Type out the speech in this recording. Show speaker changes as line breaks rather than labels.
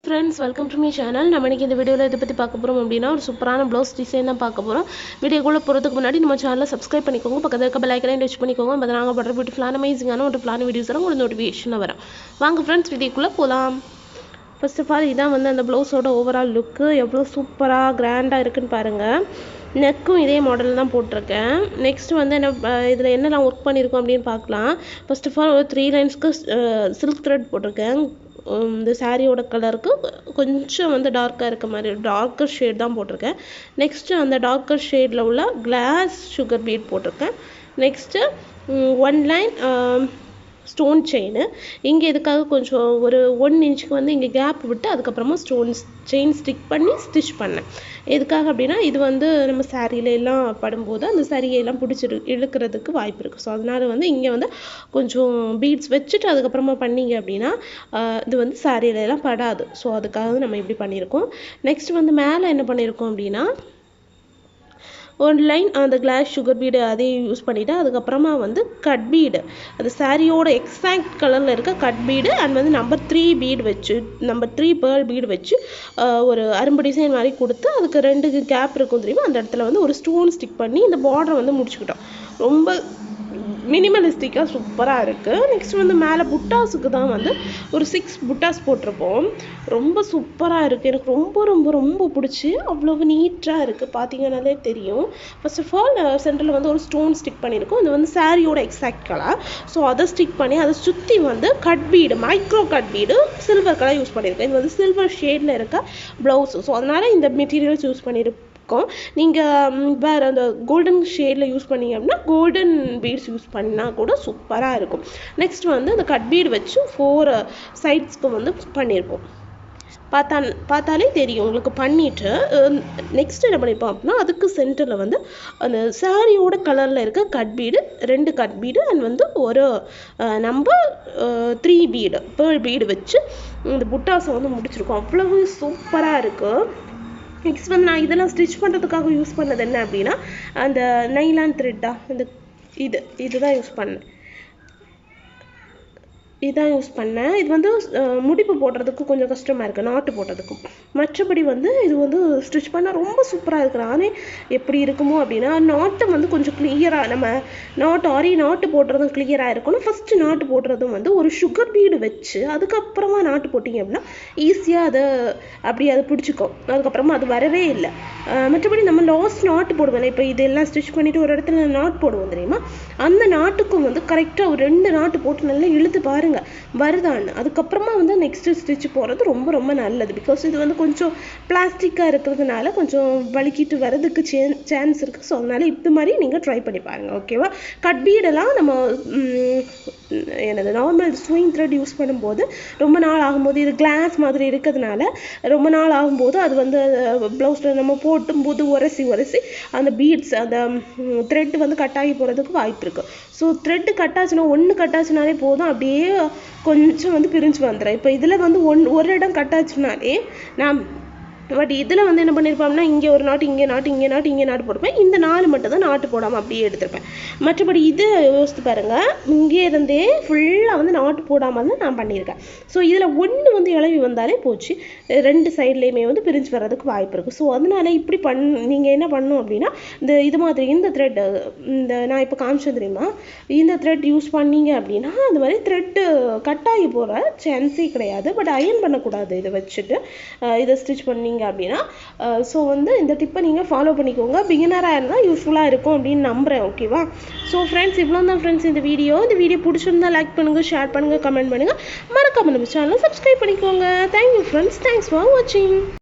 Friends, welcome to me channel. நம்ம இன்றைக்கி இந்த வீடியோவில் இதை பற்றி பார்க்க போகிறோம் அப்படின்னா ஒரு சூப்பரான ப்ளவுஸ் டிசைன் தான் பார்க்க போகிறோம். வீடியோக்குள்ளே போகிறதுக்கு முன்னாடி நம்ம சேனலை சப்ஸ்கிரைப் பண்ணிக்கோங்க, பக்கத்தில் இருக்க பெல் ஐக்கனை டச் பண்ணிக்கோங்க. அப்போ நாங்கள் படுற பியூட்டிஃபுல்லான அமேசிங்கான ஒரு பிளான் வீடியோஸ் வரும், உங்களுக்கு நோட்டிஃபிகேஷன் வரும். வாங்க ஃப்ரெண்ட்ஸ், வீடியோக்குள்ளே போகலாம். ஃபர்ஸ்ட் ஆஃப் ஆல் இதான் வந்து அந்த ப்ளவுஸோட ஓவரால் லுக்கு எவ்வளோ சூப்பராக கிராண்டாக இருக்குன்னு பாருங்கள். நெக்கும் இதே மாடல் தான் போட்டிருக்கேன். நெக்ஸ்ட் வந்து என்ன இதில் என்னெல்லாம் ஒர்க் பண்ணியிருக்கோம் அப்படின்னு பார்க்கலாம். ஃபர்ஸ்ட் ஆஃப் ஆல் ஒரு 3 லைன்ஸ்க்கு சில்க் த்ரெட் போட்டிருக்கேன். இந்த சாரியோட கலருக்கு கொஞ்சம் வந்து டார்க்காக இருக்க மாதிரி டார்க்கர் ஷேட் தான் போட்டிருக்கேன். நெக்ஸ்ட்டு அந்த டார்க்கர் ஷேடில் உள்ள கிளாஸ் சுகர் பீட் போட்டிருக்கேன். Next 1 line stone chain. இங்கே இதுக்காக கொஞ்சம் ஒரு 1 இன்ச்சுக்கு வந்து இங்கே கேப் விட்டு அதுக்கப்புறமா செயின் ஸ்டிக் பண்ணி ஸ்டிச் பண்ணேன். எதுக்காக அப்படின்னா இது வந்து நம்ம சாரியில எல்லாம் படும்போது அந்த சாரியெல்லாம் இழுக்கிறதுக்கு வாய்ப்பு இருக்குது. ஸோ அதனால வந்து இங்கே வந்து கொஞ்சம் பீட்ஸ் வச்சுட்டு அதுக்கப்புறமா பண்ணிங்க அப்படின்னா இது வந்து சாரியில எல்லாம் படாது. ஸோ அதுக்காக நம்ம இப்படி பண்ணியிருக்கோம். நெக்ஸ்ட் வந்து மேலே என்ன பண்ணியிருக்கோம் அப்படின்னா 1 லைன் அந்த கிளாஸ் சுகர் பீடு அதையும் யூஸ் பண்ணிவிட்டு அதுக்கப்புறமா வந்து கட் பீடு, அந்த சாரியோட எக்ஸாக்ட் கலரில் இருக்க கட் பீடு அண்ட் வந்து நம்பர் 3 பீடு வச்சு நம்பர் 3 பேர்ல் பீடு வச்சு ஒரு அரும்பு டிசைன் மாதிரி கொடுத்து அதுக்கு 2 கேப் இருக்கும் தெரியுமா, அந்த இடத்துல வந்து ஒரு ஸ்டோன் ஸ்டிக் பண்ணி இந்த பார்டரை வந்து முடிச்சுக்கிட்டோம். ரொம்ப மினிமலிஸ்டிக்காக சூப்பராக இருக்குது. நெக்ஸ்ட் வந்து மேலே புட்டாஸுக்கு தான் வந்து ஒரு 6 புட்டாஸ் போட்டிருப்போம். ரொம்ப சூப்பராக இருக்குது. எனக்கு ரொம்ப ரொம்ப ரொம்ப பிடிச்சி அவ்வளவு நீட்டாக இருக்குது. பார்த்தீங்கன்னாலே தெரியும். ஃபர்ஸ்ட் ஆஃப் ஆல் சென்டரில் வந்து ஒரு ஸ்டோன் ஸ்டிக் பண்ணியிருக்கோம். இது வந்து சாரியோட எக்ஸாக்ட் கலர். ஸோ அதை ஸ்டிக் பண்ணி அதை சுற்றி வந்து cut bead, micro cut bead silver colour use பண்ணியிருக்கேன். இது வந்து சில்வர் ஷேடில் இருக்க ப்ளவுஸு. ஸோ அதனால் இந்த மெட்டீரியல்ஸ் யூஸ் பண்ணியிருக்கோம். நீங்கள் வேறு அந்த கோல்டன் ஷேடில் யூஸ் பண்ணீங்க அப்படின்னா கோல்டன் பீட்ஸ் யூஸ் பண்ணால் கூட சூப்பராக இருக்கும். நெக்ஸ்ட் வந்து அந்த கட் பீடு வச்சு 4 சைட்ஸ்க்கு வந்து பண்ணியிருப்போம். பார்த்தாலே தெரியும் உங்களுக்கு. பண்ணிவிட்டு நெக்ஸ்ட் என்ன பண்ணியிருப்போம் அப்படின்னா அதுக்கு சென்டரில் வந்து அந்த சாரியோட கலரில் இருக்க cut bead 2 cut bead and வந்து ஒரு நம்பர் 3 பீடு பேர்ல் பீடு வச்சு இந்த புட்டாஸை வந்து முடிச்சிருக்கோம். அவ்வளவு சூப்பராக இருக்குது. நெக்ஸ்ட் வந்து நான் இதெல்லாம் ஸ்டிச் பண்ணுறதுக்காக யூஸ் பண்ணது என்ன அப்படின்னா அந்த நைலான் த்ரெட்டா இந்த இதுதான் யூஸ் பண்ணேன். இது வந்து முடிப்பு போடுறதுக்கு கொஞ்சம் கஷ்டமாக இருக்குது, நாட்டு போடுறதுக்கும். மற்றபடி வந்து இது வந்து ஸ்டிச் பண்ணால் ரொம்ப சூப்பராக இருக்குது. நானே எப்படி இருக்குமோ அப்படின்னா நாட்டை வந்து கொஞ்சம் கிளியராக நம்ம நாட்டு போடுறதும் கிளியராக இருக்கணும். ஃபஸ்ட்டு நாட்டு போடுறதும் வந்து ஒரு சுகர் பீடு வச்சு அதுக்கப்புறமா நாட்டு போட்டிங்க அப்படின்னா ஈஸியாக அதை பிடிச்சிக்கும். அதுக்கப்புறமா அது வரவே இல்லை. மற்றபடி நம்ம லாஸ்ட் நாட்டு போடுவோம். இப்போ இதெல்லாம் ஸ்டிச் பண்ணிவிட்டு ஒரு இடத்துல நாட்டு போடுவோம் தெரியுமா, அந்த நாட்டுக்கும் வந்து கரெக்டாக ஒரு 2 நாட்டு போட்டு நல்லா இழுத்து பாருங்க வருதான்னு. அதுக்கப்புறமா வந்து நெக்ஸ்ட் ஸ்டிச் போடுறது ரொம்ப ரொம்ப நல்லது. பிகாஸ் இது வந்து கொஞ்சம் பிளாஸ்டிக்காக இருக்கிறதுனால கொஞ்சம் வலிக்கிட்டு வரதுக்கு சான்ஸ் இருக்குது. ஸோ அதனால இது மாதிரி நீங்கள் ட்ரை பண்ணி பாருங்கள். ஓகேவா? கட் பீடெல்லாம் நம்ம நார்மல் ஸ்விங் த்ரெட் யூஸ் பண்ணும்போது ரொம்ப நாள் ஆகும்போது இது கிளாஸ் மாதிரி இருக்கிறதுனால ரொம்ப நாள் ஆகும்போது அது வந்து ப்ளவுஸில் நம்ம போட்டும்போது உரசி அந்த பீட்ஸ் அந்த த்ரெட் வந்து கட்டாகி போகிறதுக்கு வாய்ப்பு இருக்குது. ஸோ த்ரெட்டு கட்டாச்சுன்னா 1 கட்டாச்சுனாலே போதும், அப்படியே கொஞ்சம் வந்து பிரிஞ்சு வந்துடும். இப்போ இதில் வந்து ஒரு இடம் கட்டாச்சுனாலே பட் இதில் வந்து என்ன பண்ணியிருப்போம்னா இங்கே ஒரு நாட்டு இங்கே நாட்டு போட்டுப்பேன். இந்த 4 மட்டும் தான் நாட்டு போடாமல் அப்படியே எடுத்துருப்பேன். மற்றபடி இது யோசித்து பாருங்கள், இங்கே இருந்தே ஃபுல்லாக வந்து நாட்டு போடாமல் தான் நான் பண்ணியிருக்கேன். ஸோ இதில் 1 வந்து இளவி வந்தாலே போச்சு, 2 சைட்லேயுமே வந்து பிரிஞ்சு வர்றதுக்கு வாய்ப்பு இருக்குது. ஸோ அதனால இப்படி நீங்கள் என்ன பண்ணணும் அப்படின்னா இது மாதிரி இந்த த்ரெட் நான் இப்போ காமிச்சது தெரியுமா, இந்த த்ரெட் யூஸ் பண்ணீங்க அப்படின்னா அந்த மாதிரி த்ரெட்டு கட்டாகி போகிற சான்ஸே கிடையாது. பட் அயர்ன் பண்ணக்கூடாது. இதை வச்சுட்டு இதை ஸ்டிச் பண்ணீங்க அப்படின்னா ஸோ வந்து இந்த டிப்பை நீங்கள் ஃபாலோ பண்ணிக்கோங்க. பிகினராக இருந்தால் யூஸ்ஃபுல்லாக இருக்கும் அப்படின்னு நம்புகிறேன். ஓகேவா? ஸோ ஃப்ரெண்ட்ஸ், இவ்வளோ தான் ஃப்ரெண்ட்ஸ் இந்த வீடியோ பிடிச்சிருந்தா லைக் பண்ணுங்கள், ஷேர் பண்ணுங்கள், கமெண்ட் பண்ணுங்கள், மறக்காம நம்ம சேனலை சப்ஸ்கிரைப் பண்ணிக்கோங்க. தேங்க்யூ ஃப்ரெண்ட்ஸ், தேங்க்ஸ் ஃபார் வாட்சிங்.